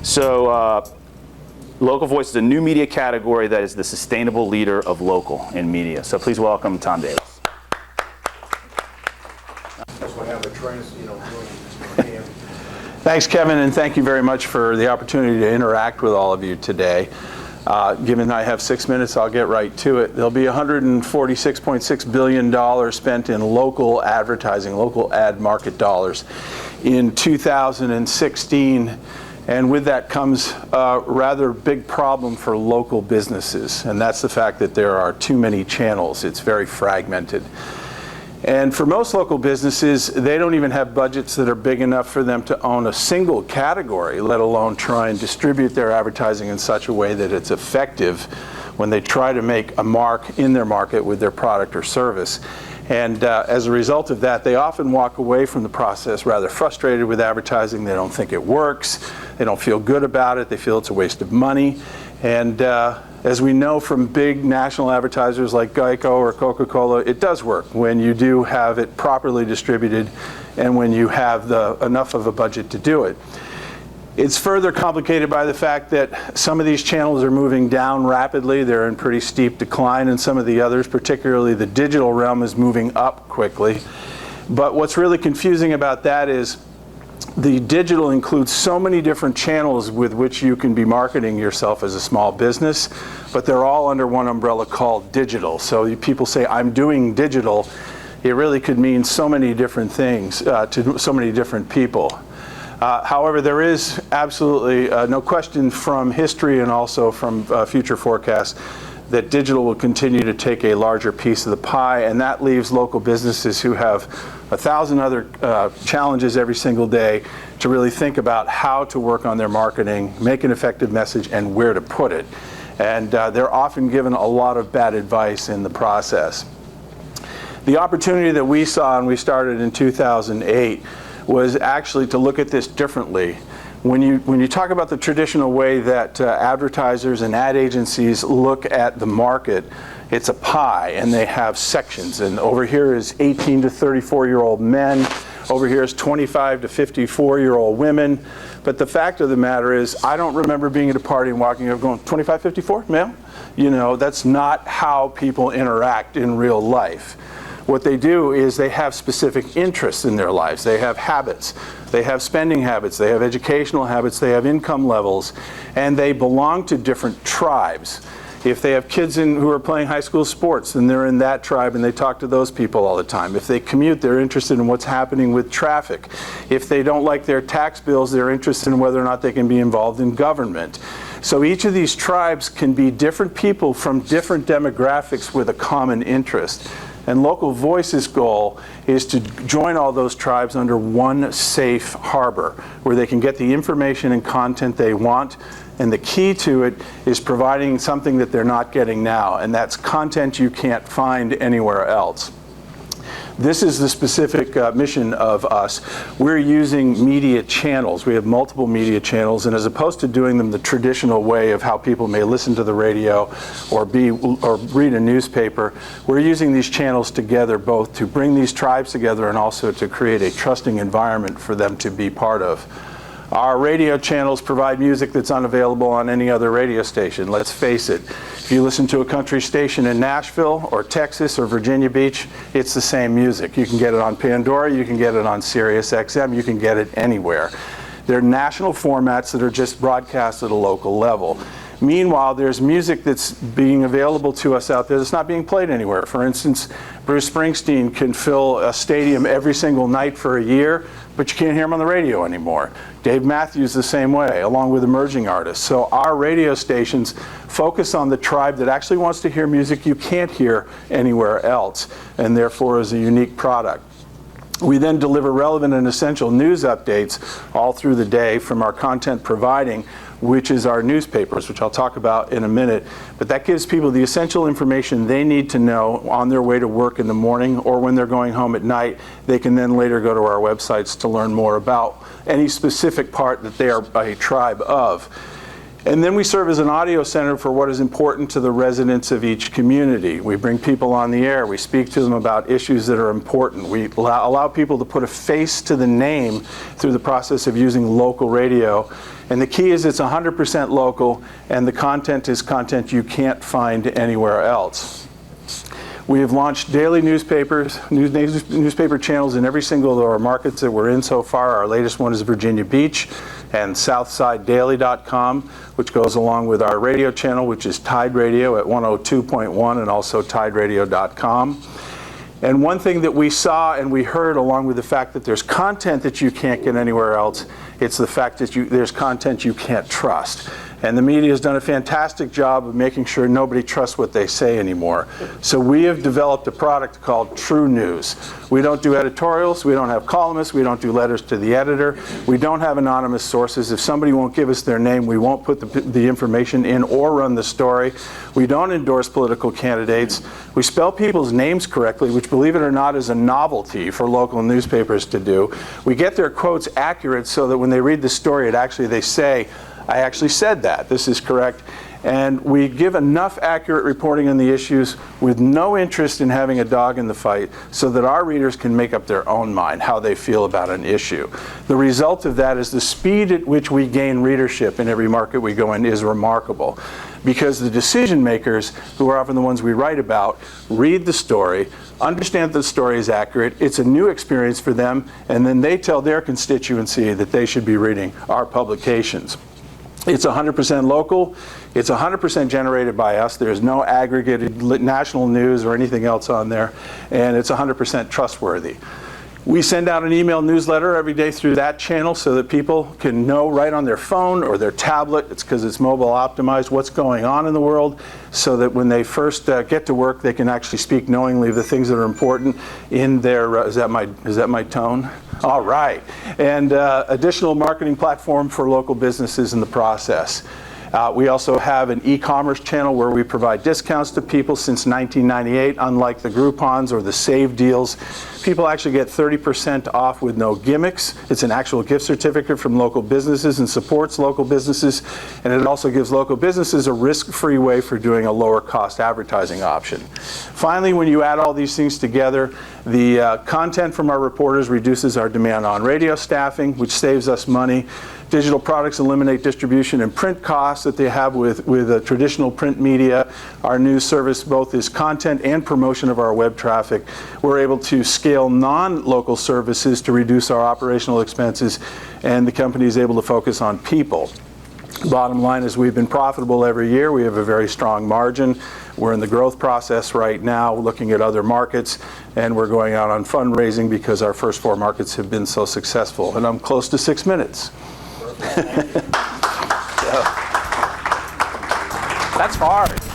So Local Voice is a new media category that is the sustainable leader of local in media. So please welcome Tom Davis. Thanks, Kevin, and thank you very much for the opportunity to interact with all of you today. Given I have 6 minutes, I'll get right to it. There'll be $146.6 billion spent in local advertising, local ad market dollars in 2016. And with that comes a rather big problem for local businesses, and that's the fact that there are too many channels. It's very fragmented. And for most local businesses, they don't even have budgets that are big enough for them to own a single category, let alone try and distribute their advertising in such a way that it's effective when they try to make a mark in their market with their product or service. And as a result of that, they often walk away from the process rather frustrated with advertising. They don't think it works. They don't feel good about it. They feel it's a waste of money. And as we know from big national advertisers like Geico or Coca-Cola, it does work when you do have it properly distributed and when you have enough of a budget to do it. It's further complicated by the fact that some of these channels are moving down rapidly. They're in pretty steep decline, and some of the others, particularly the digital realm, is moving up quickly. But what's really confusing about that is the digital includes so many different channels with which you can be marketing yourself as a small business, but they're all under one umbrella called digital. So people say, I'm doing digital. It really could mean so many different things to so many different people. However, there is absolutely no question from history and also from future forecasts that digital will continue to take a larger piece of the pie, and that leaves local businesses who have 1,000 other challenges every single day to really think about how to work on their marketing, make an effective message, and where to put it. And they're often given a lot of bad advice in the process. The opportunity that we saw, and we started in 2008, was actually to look at this differently. When you talk about the traditional way that advertisers and ad agencies look at the market, it's a pie, and they have sections. And over here is 18 to 34-year-old men. Over here is 25 to 54-year-old women. But the fact of the matter is, I don't remember being at a party and walking up going, 25, 54, male? You know, that's not how people interact in real life. What they do is they have specific interests in their lives. They have habits. They have spending habits. They have educational habits. They have income levels. And they belong to different tribes. If they have kids who are playing high school sports, then they're in that tribe and they talk to those people all the time. If they commute, they're interested in what's happening with traffic. If they don't like their tax bills, they're interested in whether or not they can be involved in government. So each of these tribes can be different people from different demographics with a common interest. And Local Voice's goal is to join all those tribes under one safe harbor where they can get the information and content they want. And the key to it is providing something that they're not getting now, and that's content you can't find anywhere else. This is the specific mission of us. We're using media channels. We have multiple media channels, and as opposed to doing them the traditional way of how people may listen to the radio or read a newspaper, we're using these channels together both to bring these tribes together and also to create a trusting environment for them to be part of. Our radio channels provide music that's unavailable on any other radio station. Let's face it, if you listen to a country station in Nashville or Texas or Virginia Beach, it's the same music. You can get it on Pandora, you can get it on Sirius XM, you can get it anywhere. They're national formats that are just broadcast at a local level. Meanwhile, there's music that's being available to us out there that's not being played anywhere. For instance, Bruce Springsteen can fill a stadium every single night for a year, but you can't hear him on the radio anymore. Dave Matthews the same way, along with emerging artists. So our radio stations focus on the tribe that actually wants to hear music you can't hear anywhere else, and therefore is a unique product. We then deliver relevant and essential news updates all through the day from our content providing, which is our newspapers, which I'll talk about in a minute. But that gives people the essential information they need to know on their way to work in the morning or when they're going home at night. They can then later go to our websites to learn more about any specific part that they are a tribe of. And then we serve as an audio center for what is important to the residents of each community. We bring people on the air. We speak to them about issues that are important. We allow people to put a face to the name through the process of using local radio. And the key is it's 100% local, and the content is content you can't find anywhere else. We have launched daily newspaper channels in every single of our markets that we're in so far. Our latest one is Virginia Beach and SouthsideDaily.com, which goes along with our radio channel, which is Tide Radio at 102.1 and also TideRadio.com. And one thing that we saw and we heard, along with the fact that there's content that you can't get anywhere else, it's the fact that there's content you can't trust. And the media has done a fantastic job of making sure nobody trusts what they say anymore. So we have developed a product called True News. We don't do editorials, we don't have columnists, we don't do letters to the editor, we don't have anonymous sources. If somebody won't give us their name, we won't put the information in or run the story. We don't endorse political candidates. We spell people's names correctly, which, believe it or not, is a novelty for local newspapers to do. We get their quotes accurate so that when they read the story, they say, I actually said that. This is correct. And we give enough accurate reporting on the issues with no interest in having a dog in the fight so that our readers can make up their own mind how they feel about an issue. The result of that is the speed at which we gain readership in every market we go in is remarkable, because the decision makers, who are often the ones we write about, read the story, understand that the story is accurate, it's a new experience for them, and then they tell their constituency that they should be reading our publications. It's 100% local. It's 100% generated by us. There's no aggregated national news or anything else on there. And it's 100% trustworthy. We send out an email newsletter every day through that channel so that people can know right on their phone or their tablet, it's because it's mobile optimized, what's going on in the world, so that when they first get to work, they can actually speak knowingly of the things that are important in their, is that my tone? All right. And additional marketing platform for local businesses in the process. We also have an e-commerce channel where we provide discounts to people since 1998. Unlike the Groupons or the Save deals, people actually get 30% off with no gimmicks. It's an actual gift certificate from local businesses and supports local businesses. And it also gives local businesses a risk-free way for doing a lower cost advertising option. Finally, when you add all these things together, the content from our reporters reduces our demand on radio staffing, which saves us money. Digital products eliminate distribution and print costs that they have with traditional print media. Our news service both is content and promotion of our web traffic. We're able to scale non-local services to reduce our operational expenses, and the company is able to focus on people. Bottom line is we've been profitable every year. We have a very strong margin. We're in the growth process right now, looking at other markets, and we're going out on fundraising because our first 4 markets have been so successful. And I'm close to 6 minutes. That's hard.